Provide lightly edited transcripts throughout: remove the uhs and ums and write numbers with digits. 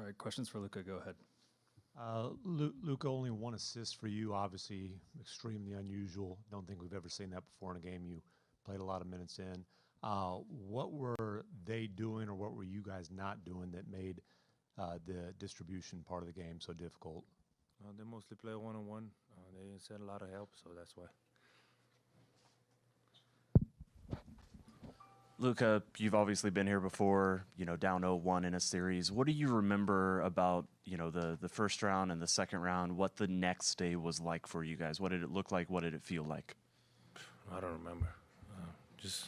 right, questions for Luka, go ahead. Luka, only one assist for you, obviously extremely unusual. Don't think we've ever seen that before in a game. You played a lot of minutes in. What were they doing or what were you guys not doing that made the distribution part of the game so difficult? They mostly play one-on-one. They didn't send a lot of help, so that's why. Luka, you've obviously been here before, down 0-1 in a series. What do you remember about, the first round and the second round, what the next day was like for you guys? What did it look like? What did it feel like? I don't remember. Just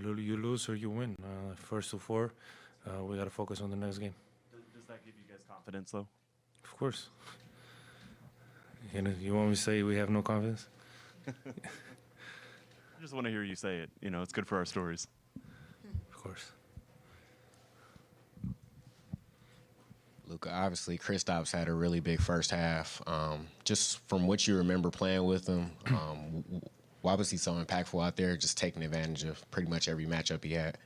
you lose or you win. First to four, we got to focus on the next game. Does that give you guys confidence, though? Of course. You want me to say we have no confidence? I just want to hear you say it. It's good for our stories. Of course. Luka, obviously, Kristaps had a really big first half. Just from what you remember playing with him, why was he so impactful out there, just taking advantage of pretty much every matchup he had?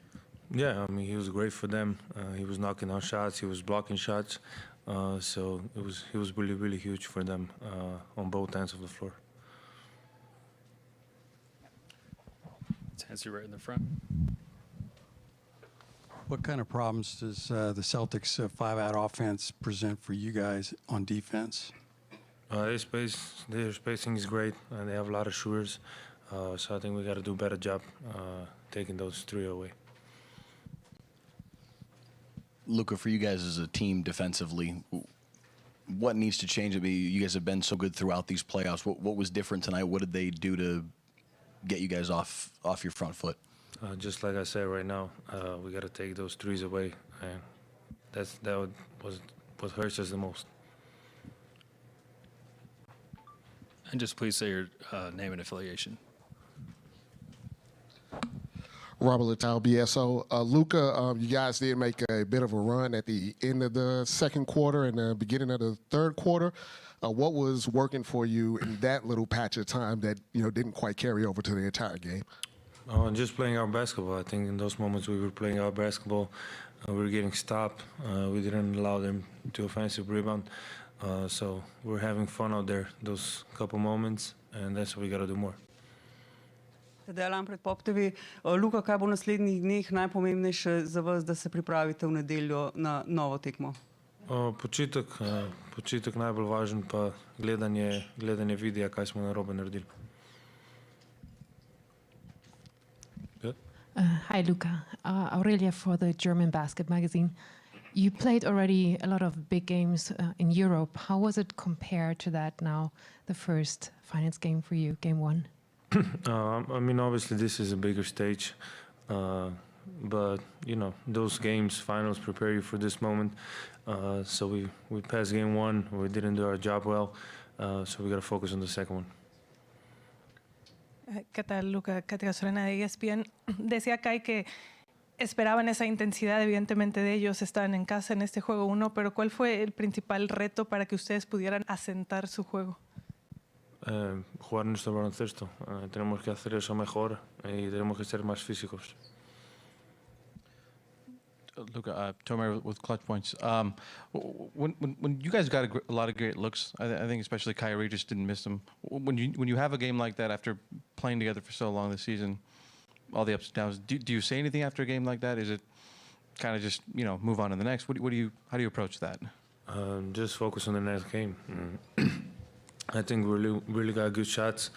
Yeah, he was great for them. He was knocking down shots. He was blocking shots. So he was really, really huge for them on both ends of the floor. Tansy right in the front. What kind of problems does the Celtics five-out offense present for you guys on defense? Their spacing is great, and they have a lot of shooters. So I think we got to do a better job taking those three away. Luka, for you guys as a team defensively, what needs to change? I mean, you guys have been so good throughout these playoffs. What was different tonight? What did they do to get you guys off your front foot? Just like I said right now, we got to take those threes away, and that was what hurts us the most. And just please say your name and affiliation. Robert Littal, BSO. Luka, you guys did make a bit of a run at the end of the second quarter and the beginning of the third quarter. What was working for you in that little patch of time that didn't quite carry over to the entire game? Just playing our basketball. I think in those moments we were playing our basketball. We were getting stopped. We didn't allow them to offensive rebound. So we're having fun out there those couple moments, and that's what we got to do more. Delam pred Poptevi. Luka, kaj bo v naslednjih dneh najpomembnejše za vas, da se pripravite v nedeljo na novo tekmo? Počitek najbolj važen, pa gledanje videa, kaj smo narobe naredili. Hi, Luka. Aurelia for the German Basket magazine. You played already a lot of big games in Europe. How was it compared to that now, the first finals game for you, game one? Obviously this is a bigger stage, but those games, finals prepare you for this moment. So we passed game one. We didn't do our job well, so we got to focus on the second one. ¿Qué tal, Luka? Katia Sorena de ESPN. Decía Kai que esperaban esa intensidad, evidentemente, de ellos. Estaban en casa en este juego 1, pero ¿cuál fue el principal reto para que ustedes pudieran asentar su juego? Jugar nuestro baloncesto. Tenemos que hacer eso mejor y tenemos que ser más físicos. Luka, Tomer with Clutch Points. When you guys got a lot of great looks, I think especially Kyrie just didn't miss them. When you have a game like that after playing together for so long this season, all the ups and downs, do you say anything after a game like that? Is it kind of just move on to the next? How do you approach that? Just focus on the next game. I think we really got good shots.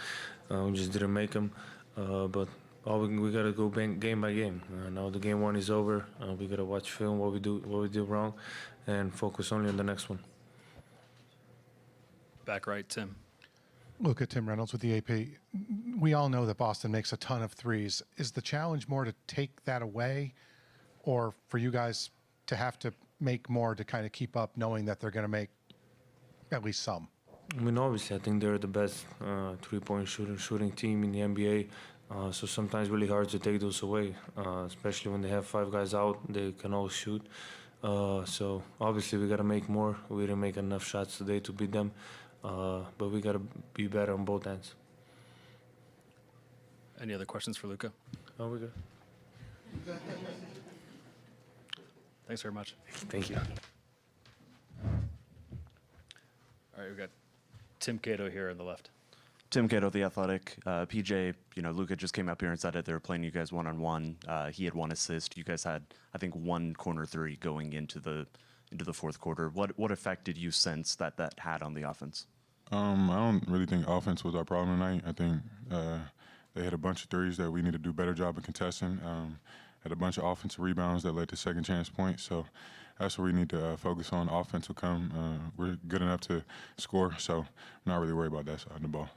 We just didn't make them, but. We gotta go game by game. Now the game one is over. We gotta watch film, what we do wrong, and focus only on the next one. Back right, Tim. Luka, Tim Reynolds with the AP. We all know that Boston makes a ton of threes. Is the challenge more to take that away, or for you guys to have to make more to kind of keep up, knowing that they're going to make at least some? Obviously, I think they're the best three-point shooting team in the NBA. So sometimes really hard to take those away, especially when they have 5 guys out. They can all shoot. So obviously we got to make more. We didn't make enough shots today to beat them, but we got to be better on both ends. Any other questions for Luka? Oh, we're good. Thanks very much. Thank you. All right, we've got Tim Cato here on the left. Tim Cato, The Athletic. PJ, Luka just came up here and said that they were playing you guys one-on-one. He had 1 assist. You guys had, I think, 1 corner 3 going into the fourth quarter. What effect did you sense that had on the offense? I don't really think offense was our problem tonight. I think they had a bunch of threes that we need to do a better job of contesting. Had a bunch of offensive rebounds that led to second chance points. So that's what we need to focus on. Offense will come. We're good enough to score, so I'm not really worried about that side of the ball.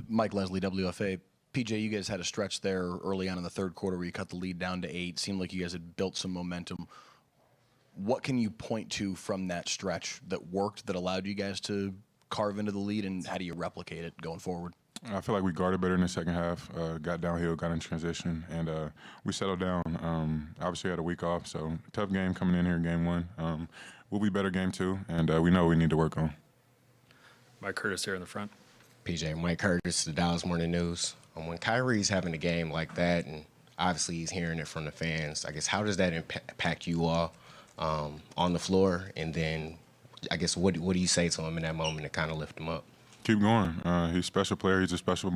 Mike Leslie, WFA. PJ, you guys had a stretch there early on in the third quarter where you cut the lead down to 8. Seemed like you guys had built some momentum. What can you point to from that stretch that worked, that allowed you guys to carve into the lead, and how do you replicate it going forward? I feel like we guarded better in the second half, got downhill, got in transition, and we settled down. Obviously had a week off, so tough game coming in here in game 1. We'll be better game 2, and we know what we need to work on. Mike Curtis here in the front. PJ, Mike Curtis, the Dallas Morning News. When Kyrie's having a game like that, and obviously he's hearing it from the fans, I guess how does that impact you all on the floor? And then I guess what do you say to him in that moment to kind of lift him up? Keep going. He's a special player. He's a special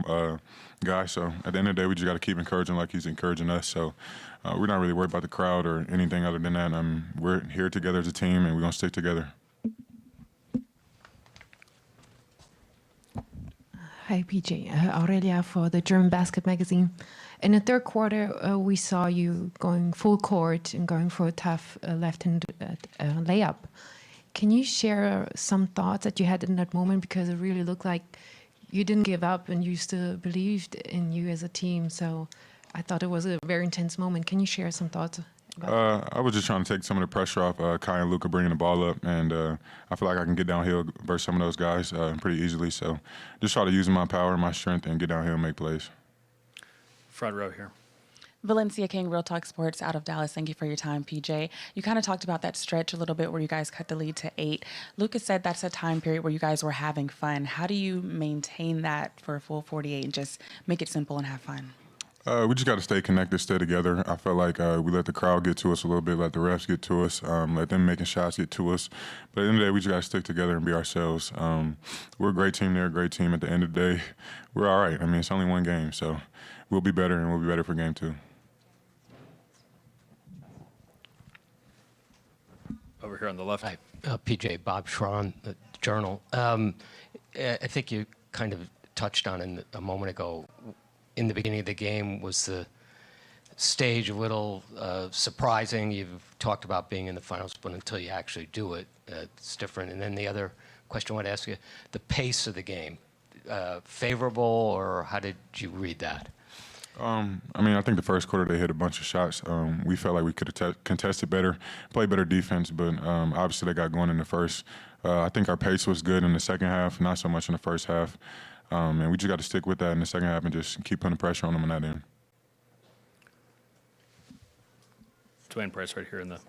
guy. So at the end of the day, we just got to keep encouraging like he's encouraging us. So we're not really worried about the crowd or anything other than that. We're here together as a team, and we're going to stick together. Hi, PJ. Aurelia for the German Basket magazine. In the third quarter, we saw you going full court and going for a tough left-hand layup. Can you share some thoughts that you had in that moment? Because it really looked like you didn't give up and you still believed in you as a team. So I thought it was a very intense moment. Can you share some thoughts about I was just trying to take some of the pressure off Kai and Luka bringing the ball up. And I feel like I can get downhill versus some of those guys pretty easily. So just try to use my power, my strength, and get downhill and make plays. Front row here. Valencia King, Real Talk Sports out of Dallas. Thank you for your time, PJ. You kind of talked about that stretch a little bit where you guys cut the lead to 8. Lucas said that's a time period where you guys were having fun. How do you maintain that for a full 48 and just make it simple and have fun? We just got to stay connected, stay together. I felt like we let the crowd get to us a little bit, let the refs get to us, let them making shots get to us. But at the end of the day, we just got to stick together and be ourselves. We're a great team. They're a great team. At the end of the day, we're all right. I mean, it's only one game, so we'll be better, and we'll be better for game 2. Over here on the left. Hi, PJ, Bob Schron, the Journal. I think you kind of touched on it a moment ago. In the beginning of the game, was the stage a little surprising? You've talked about being in the finals, but until you actually do it, it's different. And then the other question I want to ask you, the pace of the game, favorable, or how did you read that? I think the first quarter they hit a bunch of shots. We felt like we could have contested better, played better defense, but obviously they got going in the first. I think our pace was good in the second half, not so much in the first half. And we just got to stick with that in the second half and just keep putting pressure on them on that end. Dwayne Price right here in the...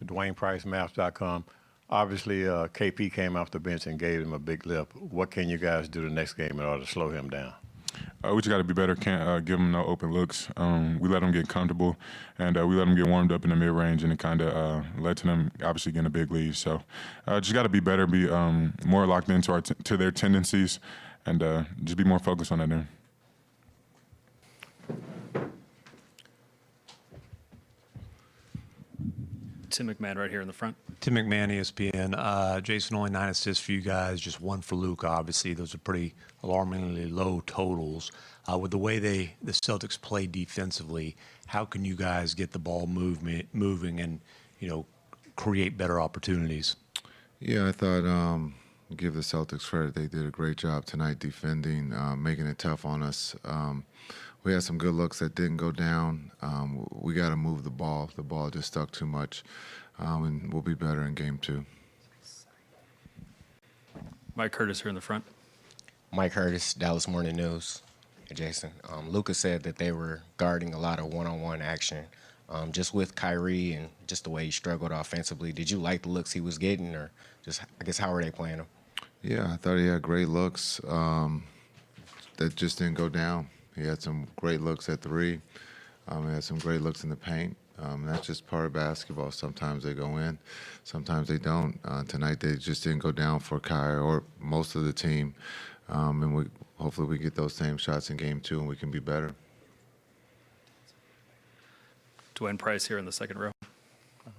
Dwayne Price, Maps.com. Obviously, KP came off the bench and gave him a big lift. What can you guys do the next game in order to slow him down? We just got to be better. Can't give them no open looks. We let them get comfortable, and we let them get warmed up in the mid-range, and it kind of led to them obviously getting a big lead. So just got to be better, be more locked into to their tendencies, and just be more focused on that end. Tim McMahon right here in the front. Tim McMahon, ESPN. Jason, only 9 assists for you guys, just 1 for Luka. Obviously, those are pretty alarmingly low totals. With the way the Celtics play defensively, how can you guys get the ball moving and, create better opportunities? Yeah, I thought give the Celtics credit. They did a great job tonight defending, making it tough on us. We had some good looks that didn't go down. We got to move the ball. The ball just stuck too much, and we'll be better in game 2. Mike Curtis here in the front. Mike Curtis, Dallas Morning News. Hey, Jason. Luka said that they were guarding a lot of one-on-one action. Just with Kyrie and just the way he struggled offensively, did you like the looks he was getting, or just, I guess, how are they playing him? Yeah, I thought he had great looks that just didn't go down. He had some great looks at 3. He had some great looks in the paint. That's just part of basketball. Sometimes they go in, sometimes they don't. Tonight they just didn't go down for Kyrie or most of the team, and hopefully we get those same shots in game 2 and we can be better. Dwayne Price here in the second row.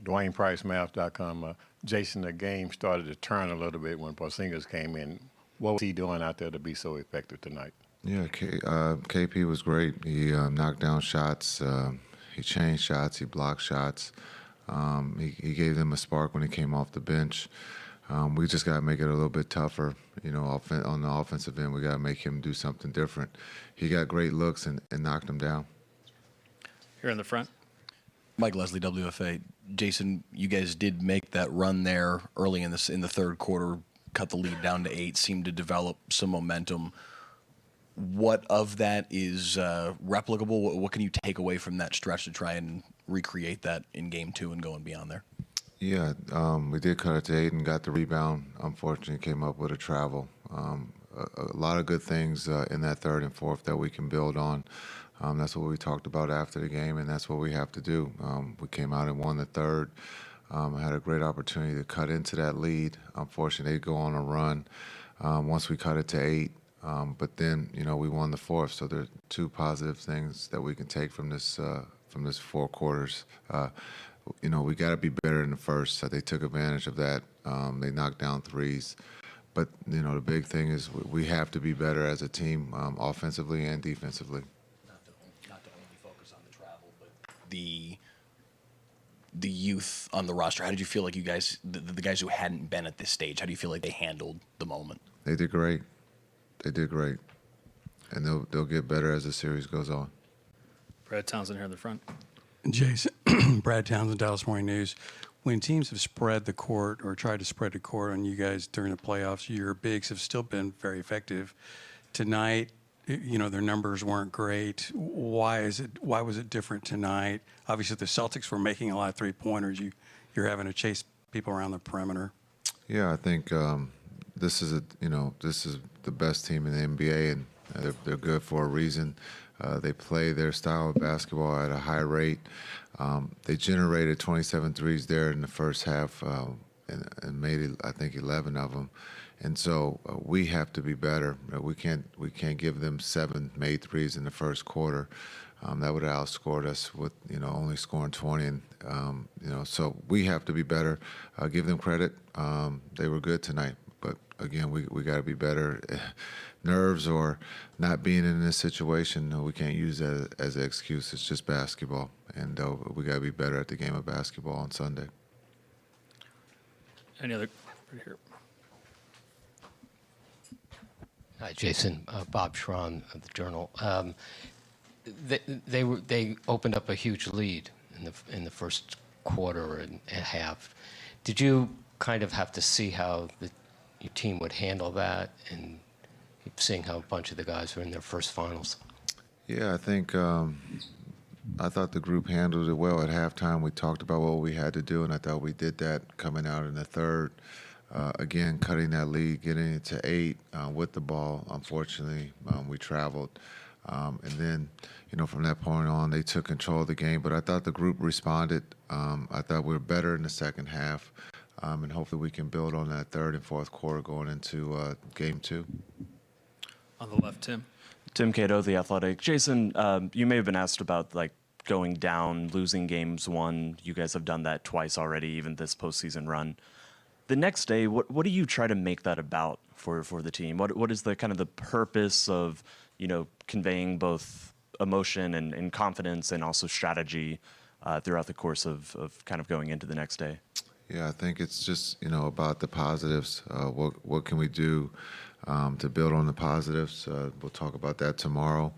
DwaynePriceMath.com. Jason, the game started to turn a little bit when Porzingis came in. What was he doing out there to be so effective tonight? Yeah, KP was great. He knocked down shots. He changed shots. He blocked shots. He gave them a spark when he came off the bench. We just got to make it a little bit tougher. On the offensive end, we got to make him do something different. He got great looks and knocked them down. Here in the front. Mike Leslie, WFA. Jason, you guys did make that run there early in the third quarter, cut the lead down to 8, seemed to develop some momentum. What of that is replicable? What can you take away from that stretch to try and recreate that in game 2 and going beyond there? Yeah, we did cut it to 8 and got the rebound. Unfortunately, came up with a travel. A lot of good things in that third and fourth that we can build on. That's what we talked about after the game, and that's what we have to do. We came out and won the third. Had a great opportunity to cut into that lead. Unfortunately, they go on a run once we cut it to 8. But then, we won the fourth. So there are 2 positive things that we can take from this 4 quarters. We got to be better in the first. They took advantage of that. They knocked down threes. But, the big thing is we have to be better as a team, offensively and defensively. Not to only focus on the travel, but the youth on the roster. How did you feel like you guys, the guys who hadn't been at this stage, how do you feel like they handled the moment? They did great. They did great. And they'll get better as the series goes on. Brad Townsend here in the front. Jason, Brad Townsend, Dallas Morning News. When teams have spread the court or tried to spread the court on you guys during the playoffs, your bigs have still been very effective. Tonight, their numbers weren't great. Why was it different tonight? Obviously, the Celtics were making a lot of 3-pointers. You're having to chase people around the perimeter. Yeah, I think this is the best team in the NBA, and they're good for a reason. They play their style of basketball at a high rate. They generated 27 threes there in the first half and made, I think, 11 of them. And so we have to be better. We can't give them 7 made threes in the first quarter. That would have outscored us with only scoring 20. And so we have to be better. Give them credit. They were good tonight, but again, we got to be better. Nerves or not being in this situation, we can't use that as an excuse. It's just basketball, and we got to be better at the game of basketball on Sunday. Any other? Right here. Hi, Jason. Bob Schron of the Journal. They opened up a huge lead in the first quarter and half. Did you kind of have to see how your team would handle that, and seeing how a bunch of the guys were in their first finals? Yeah, I think I thought the group handled it well at halftime. We talked about what we had to do, and I thought we did that coming out in the third. Again, cutting that lead, getting it to 8 with the ball. Unfortunately, we traveled. And then, from that point on, they took control of the game. But I thought the group responded. I thought we were better in the second half. And hopefully we can build on that third and fourth quarter going into game 2. On the left, Tim. Tim Cato, The Athletic. Jason, you may have been asked about going down, losing games 1. You guys have done that twice already, even this postseason run. The next day, what do you try to make that about for the team? What is the kind of the purpose of conveying both emotion and confidence and also strategy throughout the course of kind of going into the next day? Yeah, I think it's just about the positives. What can we do to build on the positives? We'll talk about that tomorrow.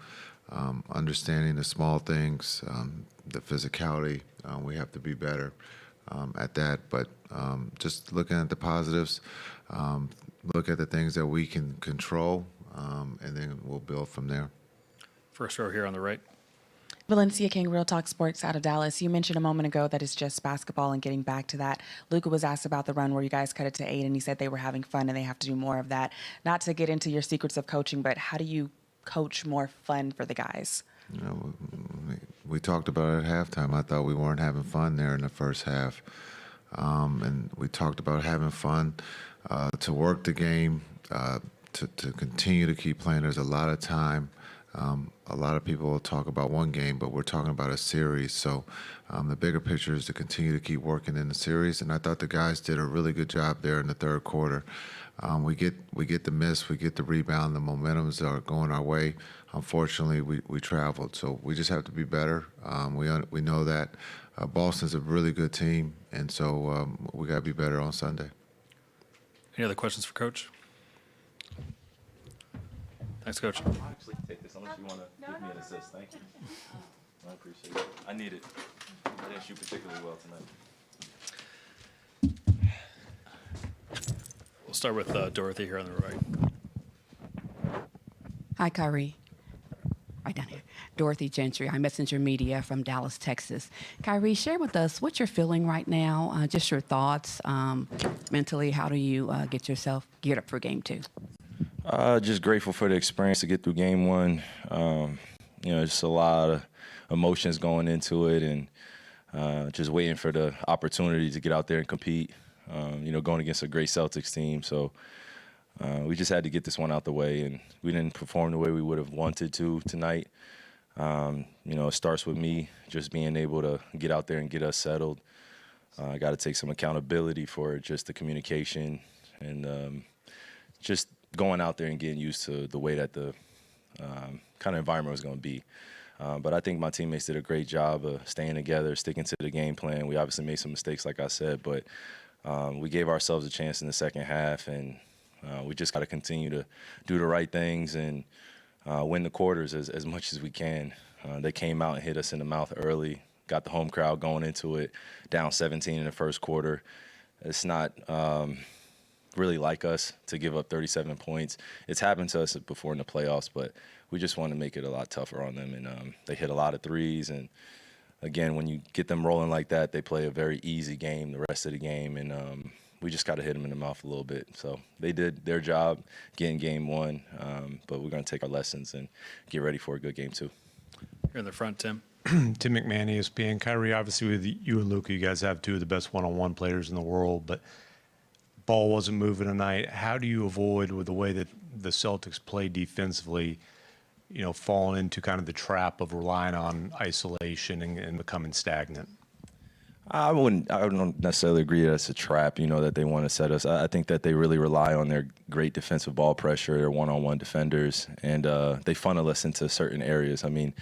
Understanding the small things, the physicality. We have to be better at that. But just looking at the positives, look at the things that we can control, and then we'll build from there. First row here on the right. Valencia King, Real Talk Sports out of Dallas. You mentioned a moment ago that it's just basketball, and getting back to that, Luka was asked about the run where you guys cut it to 8, and he said they were having fun and they have to do more of that. Not to get into your secrets of coaching, but how do you coach more fun for the guys? we talked about it at halftime. I thought we weren't having fun there in the first half. And we talked about having fun to work the game, to continue to keep playing. There's a lot of time. A lot of people will talk about one game, but we're talking about a series. So the bigger picture is to continue to keep working in the series. And I thought the guys did a really good job there in the third quarter. We get the miss, we get the rebound, the momentums are going our way. Unfortunately, we traveled, so we just have to be better. We know that Boston's a really good team, and so we got to be better on Sunday. Any other questions for Coach? Thanks, Coach. I'll actually take this unless you want to give me an assist. Thank you. I appreciate it. I need it. I didn't shoot particularly well tonight. We'll start with Dorothy here on the right. Hi, Kyrie. Right down here. Dorothy Gentry. I'm Messenger Media from Dallas, Texas. Kyrie, share with us what you're feeling right now, just your thoughts mentally. How do you get yourself geared up for game 2? Just grateful for the experience to get through game 1. Just a lot of emotions going into it, and just waiting for the opportunity to get out there and compete. Going against a great Celtics team. So we just had to get this one out the way, and we didn't perform the way we would have wanted to tonight. It starts with me just being able to get out there and get us settled. I got to take some accountability for just the communication and just going out there and getting used to the way that the kind of environment was going to be. But I think my teammates did a great job of staying together, sticking to the game plan. We obviously made some mistakes, like I said, but we gave ourselves a chance in the second half, and we just got to continue to do the right things and win the quarters as much as we can. They came out and hit us in the mouth early, got the home crowd going into it, down 17 in the first quarter. It's not really like us to give up 37 points. It's happened to us before in the playoffs, but we just want to make it a lot tougher on them. And they hit a lot of threes, and again, when you get them rolling like that, they play a very easy game the rest of the game, and we just got to hit them in the mouth a little bit. So they did their job getting game 1, but we're going to take our lessons and get ready for a good game 2. Here in the front, Tim. Tim McMahon, ESPN. Kyrie, obviously with you and Luka, you guys have two of the best one-on-one players in the world, but ball wasn't moving tonight. How do you avoid, with the way that the Celtics play defensively, falling into kind of the trap of relying on isolation and becoming stagnant? I don't necessarily agree that it's a trap, that they want to set us. I think that they really rely on their great defensive ball pressure, their one-on-one defenders, and they funnel us into certain areas. I mean,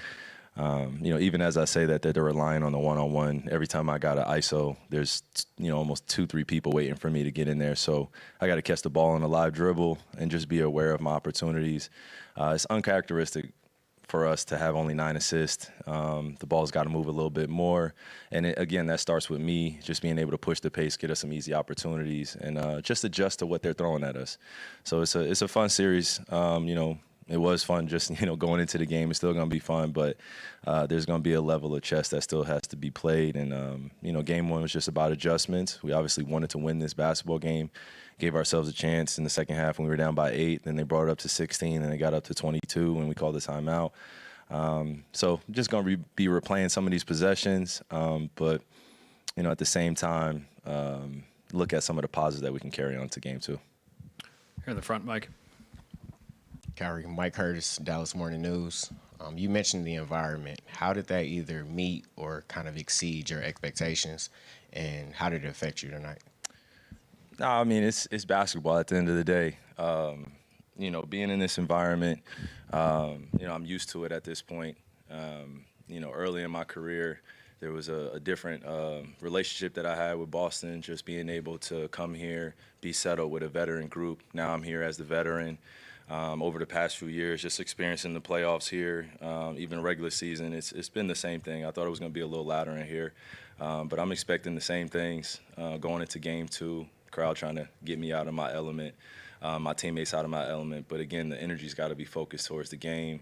even as I say that they're relying on the one-on-one, every time I got an ISO, there's, almost 2-3 people waiting for me to get in there. So I got to catch the ball on a live dribble and just be aware of my opportunities. It's uncharacteristic for us to have only 9 assists. The ball's got to move a little bit more. And again, that starts with me just being able to push the pace, get us some easy opportunities, and just adjust to what they're throwing at us. So it's a fun series. It was fun just, going into the game. It's still going to be fun, but there's going to be a level of chess that still has to be played. And, game 1 was just about adjustments. We obviously wanted to win this basketball game, gave ourselves a chance in the second half when we were down by 8. Then they brought it up to 16, and they got up to 22 when we called the timeout. So just going to be replaying some of these possessions, but, at the same time, look at some of the positives that we can carry on to game 2. Here in the front, Mike. Kyrie, Mike Curtis, Dallas Morning News. You mentioned the environment. How did that either meet or kind of exceed your expectations, and how did it affect you tonight? No, I mean, it's basketball at the end of the day. Being in this environment, I'm used to it at this point. Early in my career, there was a different relationship that I had with Boston, just being able to come here, be settled with a veteran group. Now I'm here as the veteran. Over the past few years, just experiencing the playoffs here, even regular season, it's been the same thing. I thought it was going to be a little louder in here, but I'm expecting the same things going into game 2. Crowd trying to get me out of my element, my teammates out of my element. But again, the energy's got to be focused towards the game.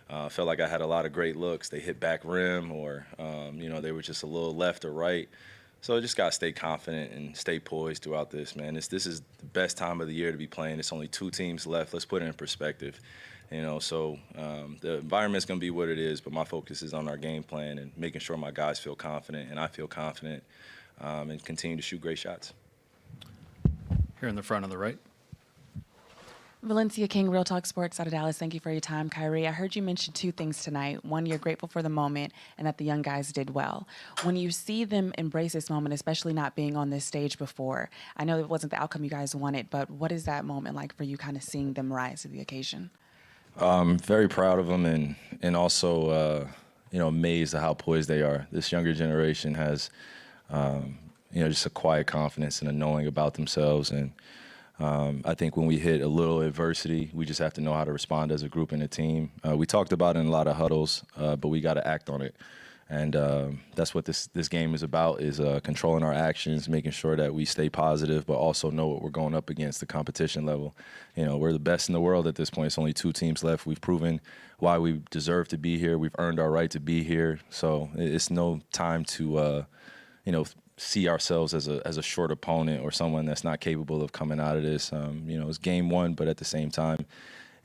Felt like I had a lot of great looks. They hit back rim, or they were just a little left or right. So I just got to stay confident and stay poised throughout this, man. This is the best time of the year to be playing. It's only 2 teams left. Let's put it in perspective. So the environment's going to be what it is, but my focus is on our game plan and making sure my guys feel confident and I feel confident and continue to shoot great shots. Here in the front on the right. Valencia King, Real Talk Sports out of Dallas. Thank you for your time, Kyrie. I heard you mention two things tonight. One, you're grateful for the moment and that the young guys did well. When you see them embrace this moment, especially not being on this stage before, I know it wasn't the outcome you guys wanted, but what is that moment like for you, kind of seeing them rise to the occasion? Very proud of them and also, amazed at how poised they are. This younger generation has, just a quiet confidence and a knowing about themselves. And I think when we hit a little adversity, we just have to know how to respond as a group and a team. We talked about it in a lot of huddles, but we got to act on it. And that's what this game is about, is controlling our actions, making sure that we stay positive, but also know what we're going up against, the competition level. We're the best in the world at this point. It's only 2 teams left. We've proven why we deserve to be here. We've earned our right to be here. So it's no time to, see ourselves as a short opponent or someone that's not capable of coming out of this. It's game 1, but at the same time,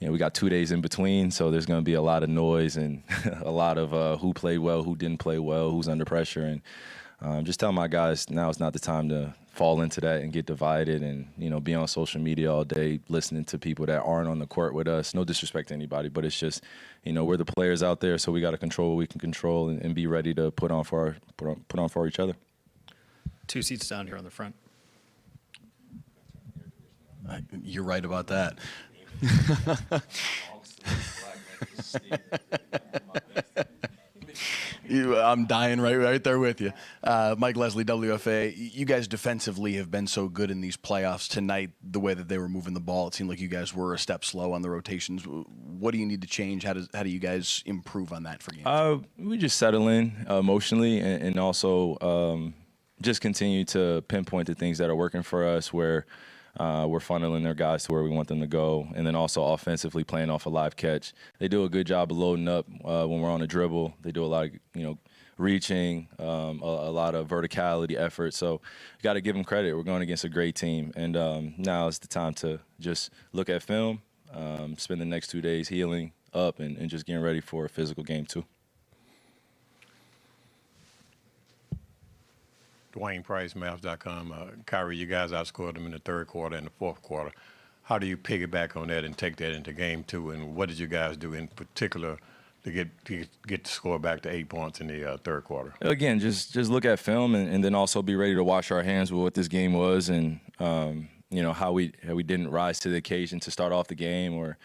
we got 2 days in between, so there's going to be a lot of noise and a lot of who played well, who didn't play well, who's under pressure. And just tell my guys now is not the time to fall into that and get divided and, be on social media all day listening to people that aren't on the court with us. No disrespect to anybody, but it's just, we're the players out there, so we got to control what we can control and be ready to put on for each other. 2 seats down here on the front. You're right about that. I'm dying right there with you. Mike Leslie, WFA, you guys defensively have been so good in these playoffs. Tonight, the way that they were moving the ball, it seemed like you guys were a step slow on the rotations. What do you need to change? How do you guys improve on that for games? We just settle in emotionally and also just continue to pinpoint the things that are working for us where we're funneling their guys to where we want them to go. And then also offensively playing off a live catch. They do a good job of loading up when we're on a dribble. They do a lot of, reaching, a lot of verticality effort. So you got to give them credit. We're going against a great team. And now is the time to just look at film, spend the next 2 days healing up and just getting ready for a physical game too. Dwayne Price, Maps.com. Kyrie, you guys outscored them in the third quarter and the fourth quarter. How do you piggyback on that and take that into game 2? And what did you guys do in particular to get the score back to 8 points in the third quarter? Again, just look at film and then also be ready to wash our hands with what this game was and how we didn't rise to the occasion to start off the game or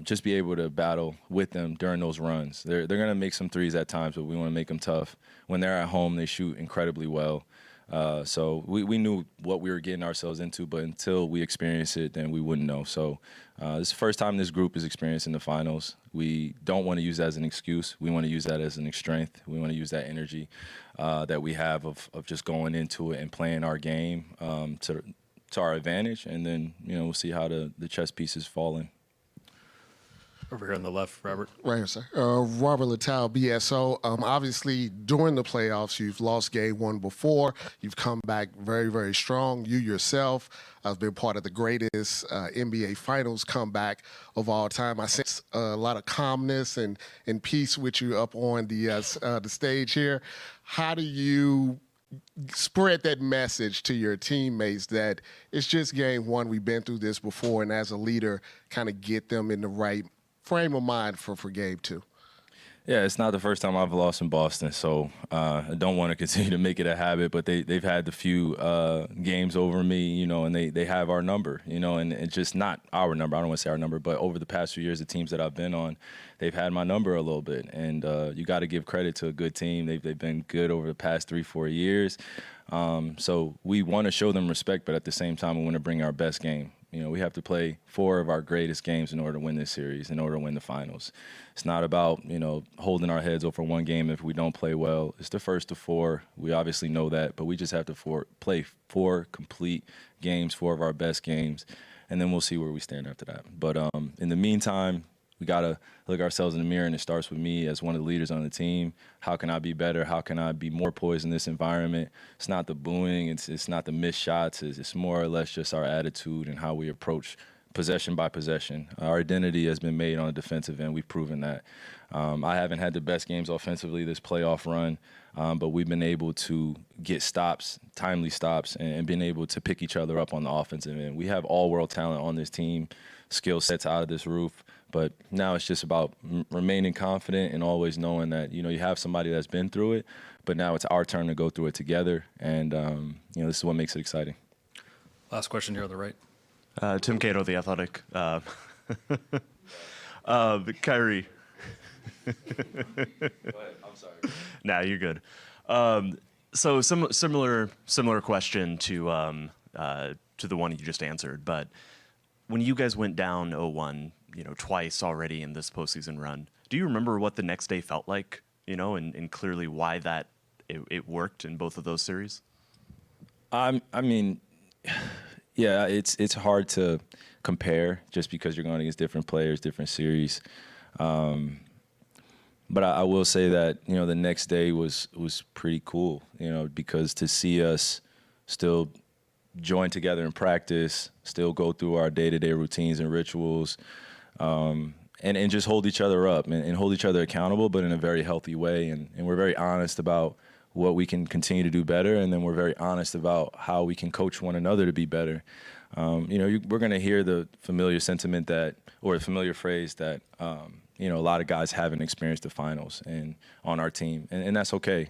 just be able to battle with them during those runs. They're going to make some threes at times, but we want to make them tough. When they're at home, they shoot incredibly well. So we knew what we were getting ourselves into, but until we experience it, then we wouldn't know. So this is the first time this group is experiencing the finals. We don't want to use that as an excuse. We want to use that as an strength. We want to use that energy that we have of just going into it and playing our game to our advantage. And then, we'll see how the chess pieces fall in. Over here on the left, Robert. Right here, sir. Robert Littell, BSO. Obviously, during the playoffs, you've lost game 1 before. You've come back very, very strong. You yourself have been part of the greatest NBA Finals comeback of all time. I sense a lot of calmness and peace with you up on the stage here. How do you spread that message to your teammates that it's just game 1, we've been through this before, and as a leader, kind of get them in the right frame of mind for game 2? Yeah, it's not the first time I've lost in Boston, so I don't want to continue to make it a habit, but they've had a few games over me, and they have our number, and it's just not our number. I don't want to say our number, but over the past few years, the teams that I've been on, they've had my number a little bit, and you got to give credit to a good team. They've been good over the past 3-4 years. So we want to show them respect, but at the same time, we want to bring our best game. We have to play 4 of our greatest games in order to win this series, in order to win the finals. It's not about, holding our heads over one game if we don't play well. It's the first of 4. We obviously know that, but we just have to play 4 complete games, 4 of our best games, and then we'll see where we stand after that. But in the meantime, we got to look ourselves in the mirror, and it starts with me as one of the leaders on the team. How can I be better? How can I be more poised in this environment? It's not the booing. It's not the missed shots. It's more or less just our attitude and how we approach possession by possession. Our identity has been made on the defensive end. We've proven that. I haven't had the best games offensively this playoff run, but we've been able to get stops, timely stops, and been able to pick each other up on the offensive end. We have all-world talent on this team, skill sets out of this roof, but now it's just about remaining confident and always knowing that, you have somebody that's been through it, but now it's our turn to go through it together, and, this is what makes it exciting. Last question here on the right. Tim Cato, The Athletic. Kyrie. I'm sorry. Nah, you're good. So similar question to the one you just answered. But when you guys went down 0-1, twice already in this postseason run, do you remember what the next day felt like? And clearly why that it worked in both of those series. I mean, yeah, it's hard to compare just because you're going against different players, different series. But I will say that, the next day was pretty cool, because to see us still join together in practice, still go through our day-to-day routines and rituals, and just hold each other up and hold each other accountable, but in a very healthy way. And we're very honest about what we can continue to do better, and then we're very honest about how we can coach one another to be better. We're going to hear the familiar sentiment or the familiar phrase that, a lot of guys haven't experienced the finals and on our team, and that's okay.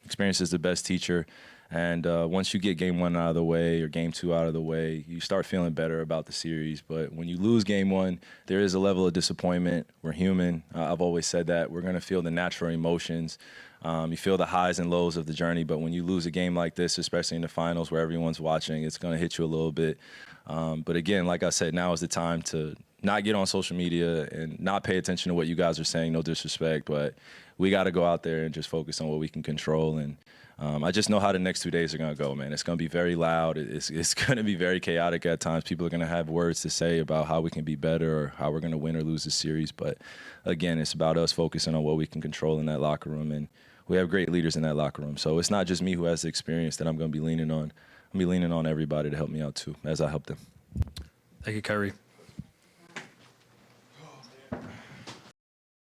Experience is the best teacher, and once you get game one out of the way or game two out of the way, you start feeling better about the series. But when you lose game one, there is a level of disappointment. We're human. I've always said that. We're going to feel the natural emotions. You feel the highs and lows of the journey, but when you lose a game like this, especially in the finals where everyone's watching, it's going to hit you a little bit. But again, like I said, now is the time to not get on social media and not pay attention to what you guys are saying, no disrespect, but we got to go out there and just focus on what we can control. And I just know how the next 2 days are going to go, man. It's going to be very loud. It's going to be very chaotic at times. People are going to have words to say about how we can be better or how we're going to win or lose the series. But again, it's about us focusing on what we can control in that locker room. And we have great leaders in that locker room. So it's not just me who has the experience that I'm going to be leaning on. I'm going to be leaning on everybody to help me out too, as I help them. Thank you, Kyrie.